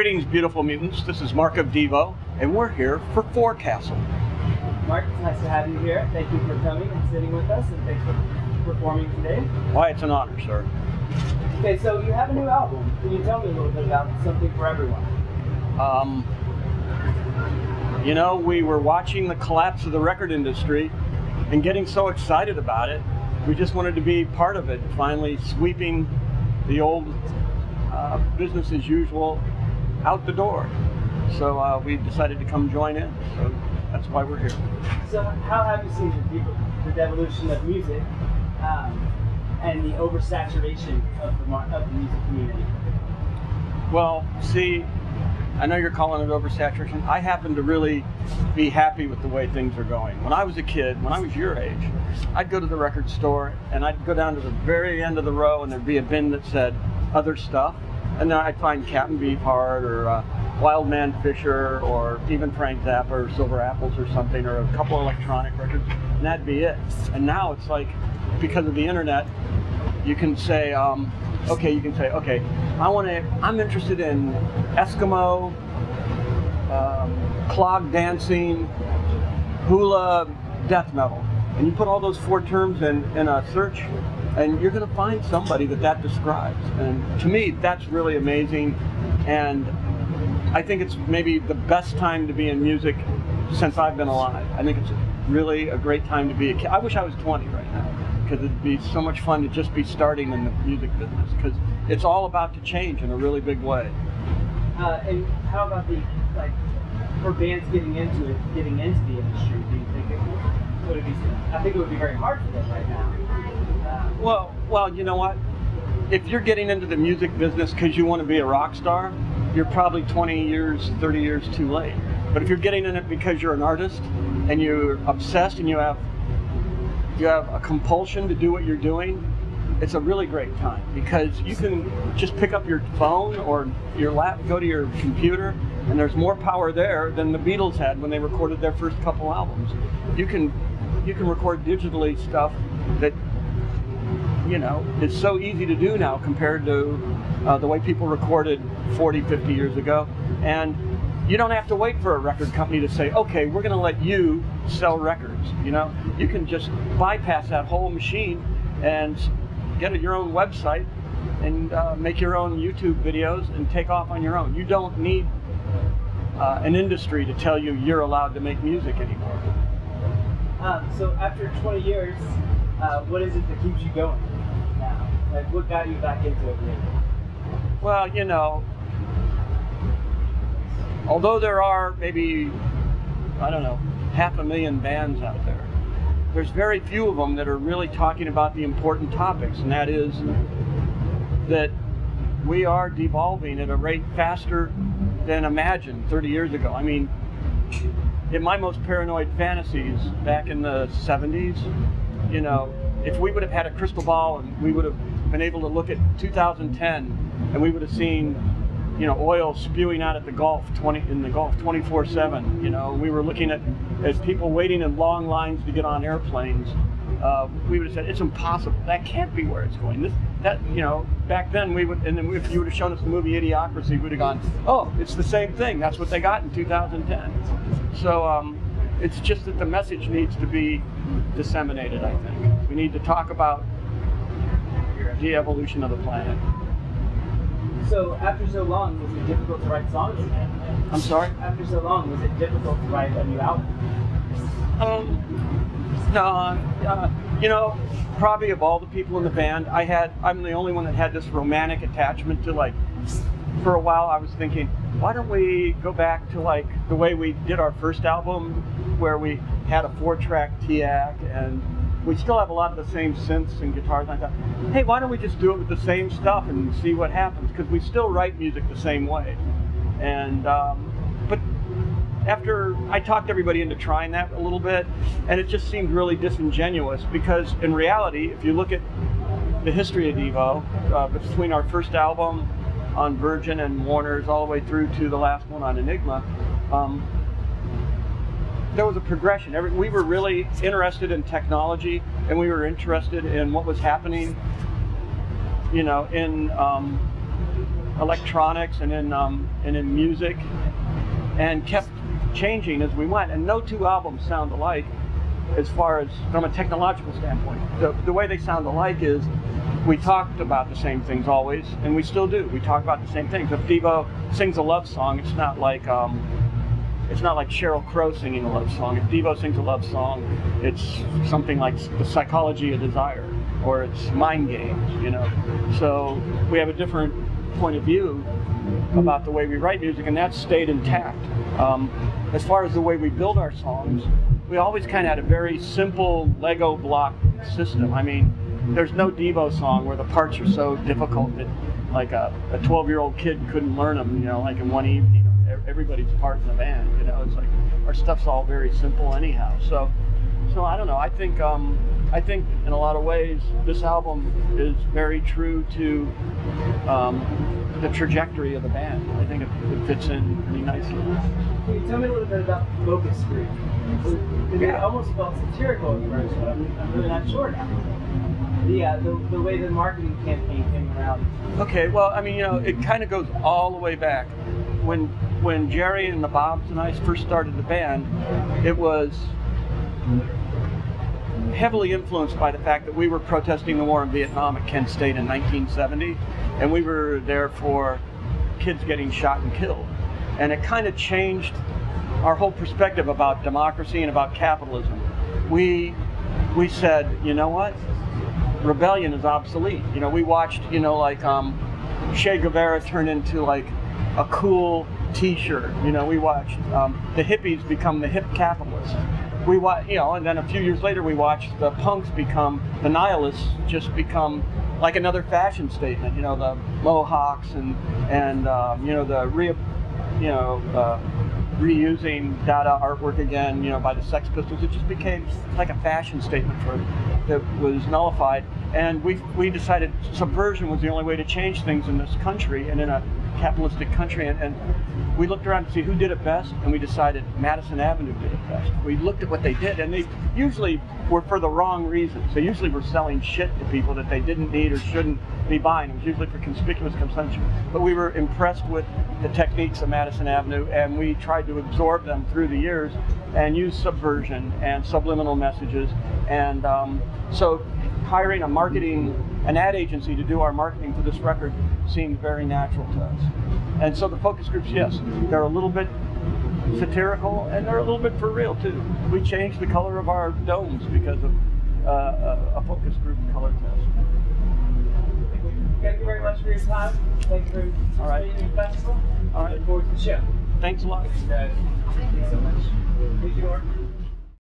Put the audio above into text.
Greetings, beautiful mutants. This is Mark of DEVO, and we're here for Forecastle. Mark, it's nice to have you here. Thank you for coming and sitting with us, and thanks for performing today. Why, it's an honor, sir. Okay, so you have a new album. Can you tell me a little bit about Something for Everyone? You know, we were watching the collapse of the record industry and getting so excited about it. We just wanted to be part of it, finally sweeping the old business as usual out the door. So we decided to come join in. So that's why we're here. So how have you seen the devolution of music and the oversaturation of the music community? Well, see, I know you're calling it oversaturation. I happen to really be happy with the way things are going. When I was a kid, when I was your age, I'd go to the record store and I'd go down to the very end of the row and there'd be a bin that said other stuff. And then I'd find Captain Beefheart or Wildman Fisher or even Frank Zappa or Silver Apples or something, or a couple electronic records, and that'd be it. And now it's like, because of the internet, you can say, okay, I'm interested in Eskimo, clog dancing, hula, death metal. And you put all those 4 terms in a search, and you're going to find somebody that describes. And to me, that's really amazing. And I think it's maybe the best time to be in music since I've been alive. I think it's really a great time to be a kid. I wish I was 20 right now, because it'd be so much fun to just be starting in the music business, because it's all about to change in a really big way. And how about for bands getting into the industry? Do you think would it be? I think it would be very hard for them right now. Well, you know what? If you're getting into the music business because you want to be a rock star, you're probably 20 years, 30 years too late. But if you're getting in it because you're an artist and you're obsessed and you have a compulsion to do what you're doing, it's a really great time, because you can just pick up your phone or your go to your computer, and there's more power there than the Beatles had when they recorded their first couple albums. You can record digitally stuff that, you know, is so easy to do now compared to the way people recorded 40, 50 years ago. And you don't have to wait for a record company to say, okay, we're going to let you sell records. You know, you can just bypass that whole machine and get your own website and make your own YouTube videos and take off on your own. You don't need an industry to tell you you're allowed to make music anymore. So after 20 years, what is it that keeps you going now? Like, what got you back into it really? Well, you know, although there are maybe, I don't know, 500,000 bands out there, there's very few of them that are really talking about the important topics, and that is that we are devolving at a rate faster than imagined 30 years ago. I mean, in my most paranoid fantasies back in the 70s, you know, if we would have had a crystal ball and we would have been able to look at 2010 and we would have seen, you know, oil spewing out at the Gulf 24/7, you know, we were looking at people waiting in long lines to get on airplanes, we would have said, it's impossible. That can't be where it's going. You know, back then we would, and then if you would have shown us the movie Idiocracy, we would have gone, oh, it's the same thing. That's what they got in 2010. So it's just that the message needs to be disseminated, I think. We need to talk about the evolution of the planet. So after so long, was it difficult to write songs again? I'm sorry? After so long, was it difficult to write a new album? No, you know, probably of all the people in the band, I'm the only one that had this romantic attachment to, like, for a while I was thinking, why don't we go back to like the way we did our first album, where we had a 4-track TAC and we still have a lot of the same synths and guitars. And I thought, hey, why don't we just do it with the same stuff and see what happens? Because we still write music the same way. And but after I talked everybody into trying that a little bit, and it just seemed really disingenuous, because in reality, if you look at the history of DEVO, between our first album on Virgin and Warner's all the way through to the last one on Enigma, there was a progression. We were really interested in technology, and we were interested in what was happening, you know, in electronics and in music, and kept changing as we went. And no two albums sound alike as far as from a technological standpoint. The way they sound alike is we talked about the same things always, and we still do. We talk about the same things. If DEVO sings a love song, it's not like Sheryl Crow singing a love song. If DEVO sings a love song, it's something like The Psychology of Desire, or it's Mind Games, you know. So we have a different point of view about the way we write music, and that's stayed intact. As far as the way we build our songs, we always kind of had a very simple Lego block system. I mean, there's no DEVO song where the parts are so difficult that like a 12-year-old kid couldn't learn them, you know, like in one evening. Everybody's part in the band, you know. It's like our stuff's all very simple anyhow. So I don't know. I think in a lot of ways this album is very true to the trajectory of the band. I think it fits in pretty nicely. Can you tell me a little bit about the focus group? It almost felt satirical at first, but I'm really not sure now. The way the marketing campaign came around. Okay, well, I mean, you know, it kind of goes all the way back. When Jerry and the Bobs and I first started the band, it was heavily influenced by the fact that we were protesting the war in Vietnam at Kent State in 1970, and we were there for kids getting shot and killed. And it kind of changed our whole perspective about democracy and about capitalism. We said, you know what? Rebellion is obsolete. You know, we watched, you know, like Che Guevara turn into like a cool T-shirt. You know, we watched the hippies become the hip capitalists. We watched, you know, and then a few years later we watched the punks become, the nihilists just become like another fashion statement. You know, the mohawks and you know, the reusing Dada artwork again, you know, by the Sex Pistols. It just became like a fashion statement that was nullified. And we decided subversion was the only way to change things in this country and in a capitalistic country. And we looked around to see who did it best, and we decided Madison Avenue did it best. We looked at what they did, and they usually were for the wrong reasons. They usually were selling shit to people that they didn't need or shouldn't be buying. It was usually for conspicuous consumption. But we were impressed with the techniques of Madison Avenue, and we tried to absorb them through the years and use subversion and subliminal messages. And so hiring an ad agency to do our marketing for this record seemed very natural to us. And so the focus groups, yes, they're a little bit satirical and they're a little bit for real too. We changed the color of our domes because of a focus group color test. Thank you very much for your time. Thank you for participating in the festival. All right. Look forward to the show. Thanks a lot. Thank you so much. Thank you, Mark.